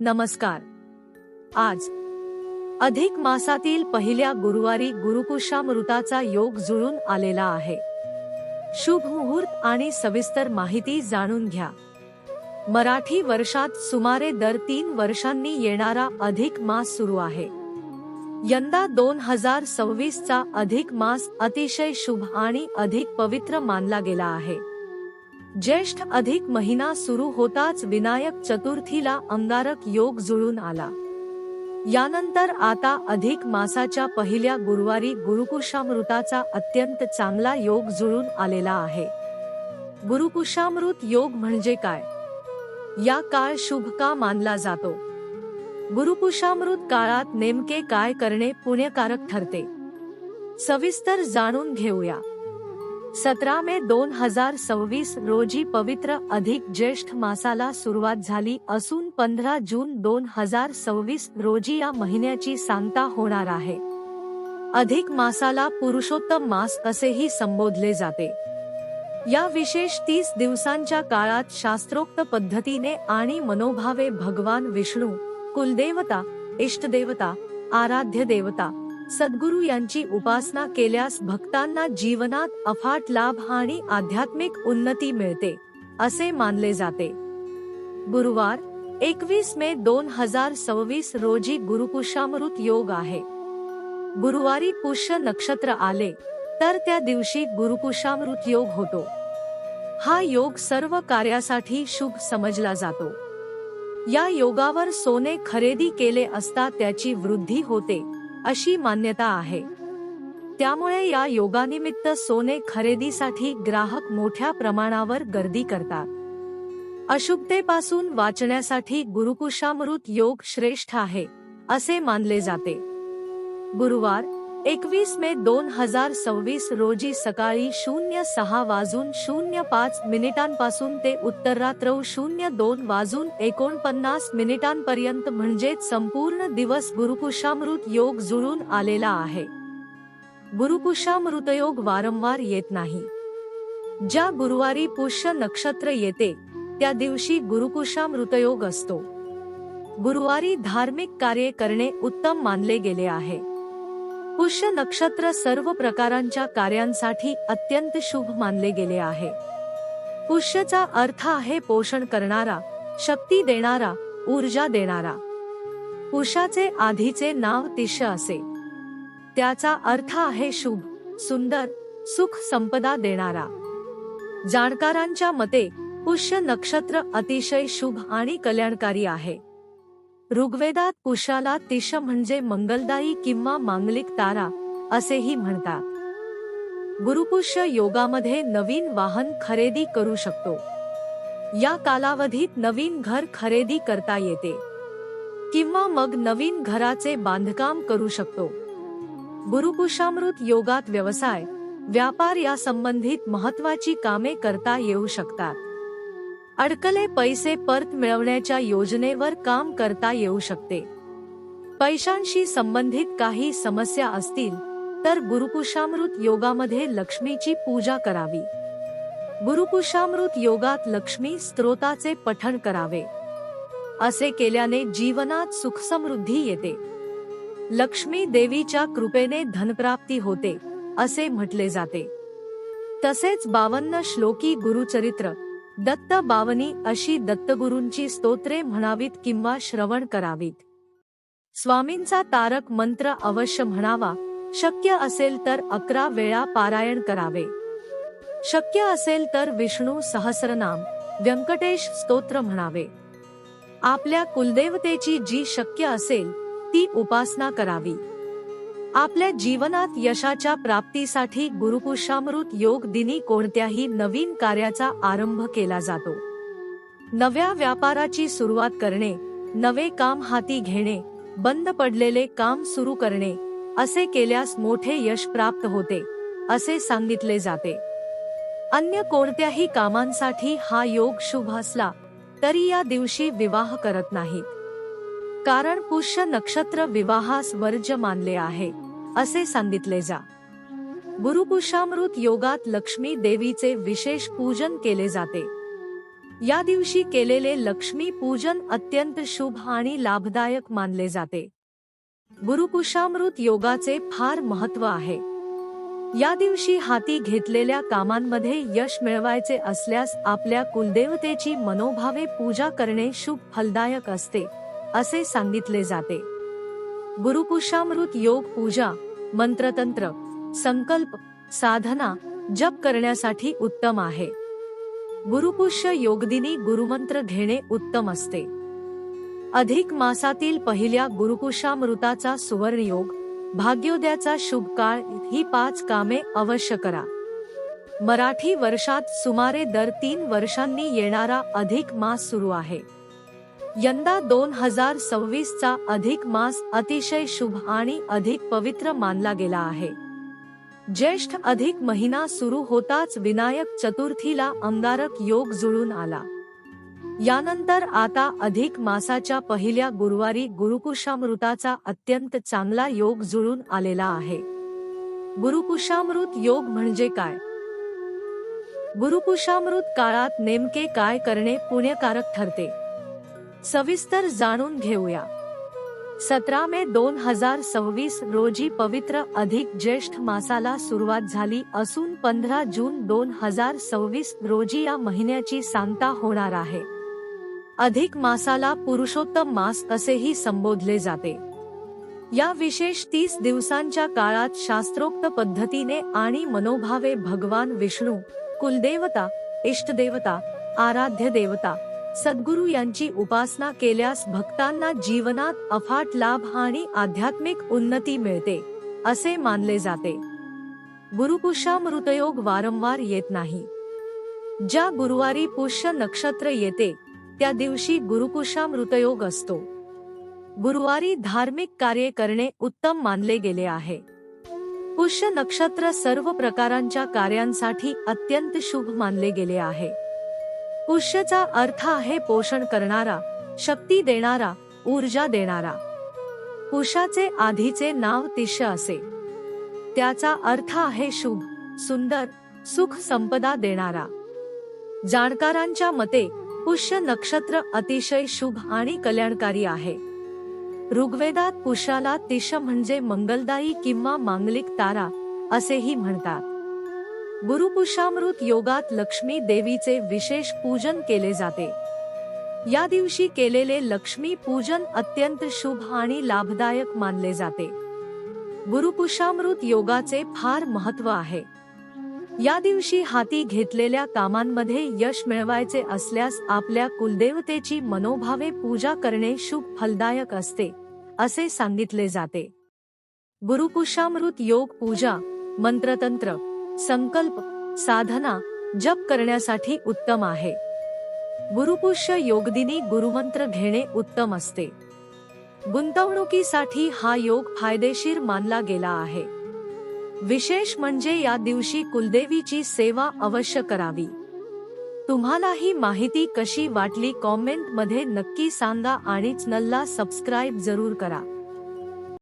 नमस्कार. आज अधिक मासातील पहिल्या गुरुवारी गुरुपुष्यामृताचा योग जुळून आलेला आहे. शुभ मुहूर्त आणि सविस्तर माहिती जाणून घ्या. मराठी वर्षात सुमारे दर 3 वर्षांनी येणारा अधिक मास सुरू आहे. यंदा 2026 चा अधिक मास अतिशय शुभ आणि अधिक पवित्र मानला गेला आहे. ज्येष्ठ अधिक महिना सुरू होताच विनायक चतुर्थीला अंगारक योग जुळून आला. यानंतर आता अधिक मासाच्या पहिल्या गुरुवारी गुरुपुष्यामृताचा अत्यंत चांगला योग जुळून आलेला आहे. गुरुपुष्यामृत योग म्हणजे काय? या काळ शुभ का मानला जातो? गुरुपुष्यामृत काळात नेमके काय करणे पुण्यकारक ठरते? सविस्तर जाणून घेऊया. 17 मे 2026 रोजी पवित्र अधिक ज्येष्ठ मासाला सुरुवात झाली असून 15 जून 2026 रोजी या महिन्याची सांगता होणार आहे. अधिक मासाला पुरुषोत्तम मास असेही संबोधले जाते. या विशेष 30 दिवसांच्या काळात शास्त्रोक्त पद्धतीने आणि मनोभावे भगवान विष्णू, कुलदेवता, इष्टदेवता, आराध्य देवता, सद्गुरू यांची उपासना केल्यास भक्तांना जीवनात अफाट लाभ आणि आध्यात्मिक उन्नती मिळते असे मानले जाते. गुरुवार 21 मे 2026 रोजी गुरुपुष्यामृत योग आहे. गुरुवारी पुष्य नक्षत्र आले तर त्या दिवशी गुरुपुष्यामृत योग होतो. हा योग सर्व कार्यासाठी शुभ समजला जातो. या योगावर सोने खरेदी केले असता त्याची वृद्धी होते अशी मान्यता आहे. त्यामुळे या योगानिमित्त सोने खरेदीसाठी ग्राहक मोठ्या प्रमाणावर गर्दी करतात. अशुभतेपासून वाचण्यासाठी गुरुपुष्यामृत योग श्रेष्ठ आहे असे मानले जाते. गुरुवार 21 मे 2026 रोजी सकाळी 06:05 पासून ते उत्तररात्र 02:49 पर्यंत म्हणजेच संपूर्ण दिवस गुरुपुष्यामृत योग जुळून आलेला आहे. गुरुपुष्यामृतयोग वारंवार येत नाही. ज्या गुरुवारी पुष्य नक्षत्र येते त्या दिवशी गुरुपुष्यामृतयोग असतो. गुरुवारी धार्मिक कार्ये करणे उत्तम मानले गेले आहे. पुष्य नक्षत्र सर्व प्रकारांच्या कार्यांसाठी अत्यंत शुभ मानले गेले आहे. पुष्यचा अर्थ आहे पोषण करणारा, शक्ती देणारा, ऊर्जा देणारा. पुष्याचे आधीचे नाव तिष्य असे. त्याचा अर्थ आहे शुभ, सुंदर, सुख संपदा देणारा. जाणकारांच्या मते पुष्य नक्षत्र अतिशय शुभ आणि कल्याणकारी आहे. ऋग्वेदात पुष्याला तिष्य म्हणजे मंगलदायी किंवा मांगलिक तारा असेही म्हणतात. गुरुपुष्य योगामध्ये नवीन वाहन खरेदी करू शकतो. या कालावधीत नवीन घर खरेदी करता येते किंवा मग नवीन घराचे बांधकाम करू शकतो. गुरुपुष्यामृत योगात व्यवसाय, व्यापार या संबंधित महत्त्वाची कामे करता येऊ शकतात. अडकले पैसे परत मिळवण्याच्या योजनेवर काम करता येऊ शकते. पैशांशी संबंधित काही समस्या असतील तर गुरुपुष्यामृत योगामध्ये लक्ष्मीची पूजा करावी. गुरुपुष्यामृत योगात लक्ष्मी स्तोत्राचे पठण करावे. असे केल्याने जीवनात सुखसमृद्धी येते. लक्ष्मी देवीच्या कृपेने धनप्राप्ती होते असे म्हटले जाते. तसेच 52 श्लोकी गुरुचरित्र, दत्त बावनी अशी दत्तगुरूंची स्तोत्रे म्हणावीत किंवा श्रवण करावीत. स्वामींचा तारक मंत्र अवश्य म्हणावा. शक्य असेल तर 11 वेळा पारायण करावे. शक्य असेल तर विष्णू सहस्रनाम, व्यंकटेश स्तोत्र म्हणावे. आपल्या कुलदेवतेची जी शक्य असेल ती उपासना करावी. आपल्या जीवनात यशाच्या प्राप्तीसाठी गुरुपुष्यामृत योग दिनी कोणत्याही नवीन कार्याचा आरंभ केला जातो. नव्या व्यापाराची सुरुवात करणे, नवे काम हाती घेणे, बंद पडलेले काम सुरू करणे असे केल्यास मोठे यश प्राप्त होते असे सांगितले जाते. अन्य कोणत्याही कामांसाठी हा योग शुभ असला तरी या दिवशी विवाह करत नाहीत. कारण पुष्य नक्षत्र विवाहास वर्ज्य मानले आहे असे सांगितले जा. गुरुपुष्यामृत योगात लक्ष्मी देवीचे विशेष पूजन केले जाते. या दिवशी केलेले लक्ष्मी पूजन अत्यंत शुभ आणि लाभदायक मानले जाते. गुरुपुषामृत योगाचे फार महत्त्व आहे. या दिवशी हाती घेतलेल्या कामांमध्ये यश मिळवायचे असल्यास आपल्या कुलदेवतेची मनोभावे पूजा करणे शुभ फलदायक असते, असे सांगितले जाते. गुरुपुषामृत योग पूजा, मंत्रतंत्र, संकल्प, साधना, जप करण्यासाठी उत्तम आहे. गुरुपुष्य योगदिनी गुरुमंत्र घेणे उत्तम असते. अधिक मासातील पहिल्या गुरुपुषामृताचा सुवर्णयोग, भाग्योदयाचा शुभ काळ ही 5 कामे अवश्य करा. मराठी वर्षात सुमारे दर 3 वर्षांनी येणारा अधिक मास सुरू आहे. यंदा 2026 चा अधिक मास अतिशय शुभ आणि अधिक पवित्र मानला गेला आहे. ज्येष्ठ अधिक महिना सुरू होताच विनायक चतुर्थीला अंगारक योग जुळून आला. यानंतर आता अधिक मासाच्या पहिल्या गुरुवारी गुरुपुषामृताचा अत्यंत चांगला योग जुळून आलेला आहे. गुरुपुषामृत योग म्हणजे काय? गुरुपुषामृत काळात नेमके काय करणे पुण्यकारक ठरते, सविस्तर जाणून घेऊया. 17 मे 2026 रोजी पवित्र अधिक ज्येष्ठ मासाला सुरुवात झाली असून 15 जून 2026 रोजी या महिन्याची सांगता होणार आहे. अधिक मासाला पुरुषोत्तम मास असेही संबोधले जाते. या विशेष 30 दिवसांच्या काळात शास्त्रोक्त पद्धतीने आणि मनोभावे भगवान विष्णू, कुलदेवता, इष्टदेवता, आराध्य देवता, सद्गुरू यांची उपासना केल्यास भक्तांना जीवनात अफाट लाभ आणि आध्यात्मिक उन्नती मिळते, असे मानले जाते. गुरुपुषामृतयोग वारंवार येत नाही. ज्या गुरुवारी पुष्य नक्षत्र येते त्या दिवशी गुरुपुषामृतयोग असतो. गुरुवारी धार्मिक कार्ये करणे उत्तम मानले गेले आहे. पुष्य नक्षत्र सर्व प्रकारांच्या कार्यांसाठी अत्यंत शुभ मानले गेले आहे. पुष्यचा अर्थ आहे पोषण करणारा, शक्ती देणारा, ऊर्जा देणारा. पुष्याचे आधीचे नाव तिष्य असे. त्याचा अर्थ आहे शुभ, सुंदर, सुख संपदा देणारा. जाणकारांच्या मते पुष्य नक्षत्र अतिशय शुभ आणि कल्याणकारी आहे. ऋग्वेदात पुष्याला तिष्य म्हणजे मंगलदायी किंवा मांगलिक तारा असेही म्हणतात. गुरुपुषामृत योगात लक्ष्मी देवीचे विशेष पूजन केले जाते. या दिवशी केलेले लक्ष्मी पूजन अत्यंत शुभ आणि लाभदायक मानले जाते. गुरुपुषामृत योगाचे फार महत्त्व आहे. या दिवशी हाती घेतलेल्या कामांमध्ये यश मिळवायचे असल्यास आपल्या कुलदेवतेची मनोभावे पूजा करणे शुभ फलदायक असते, असे सांगितले जाते. गुरुपुषामृत योग पूजा, मंत्रतंत्र, संकल्प, साधना, जप करण्यासाठी उत्तम आहे. गुरुपुष्य योगदिनी गुरुमंत्र घेणे उत्तम असते. गुंतवणुकीसाठी हा योग फायदेशीर मानला गेला आहे. विशेष म्हणजे या दिवशी कुलदेवीची सेवा अवश्य करावी. तुम्हाला ही माहिती कशी वाटली कॉमेंट मध्ये नक्की सांगा आणि चॅनलला सबस्क्राइब जरूर करा.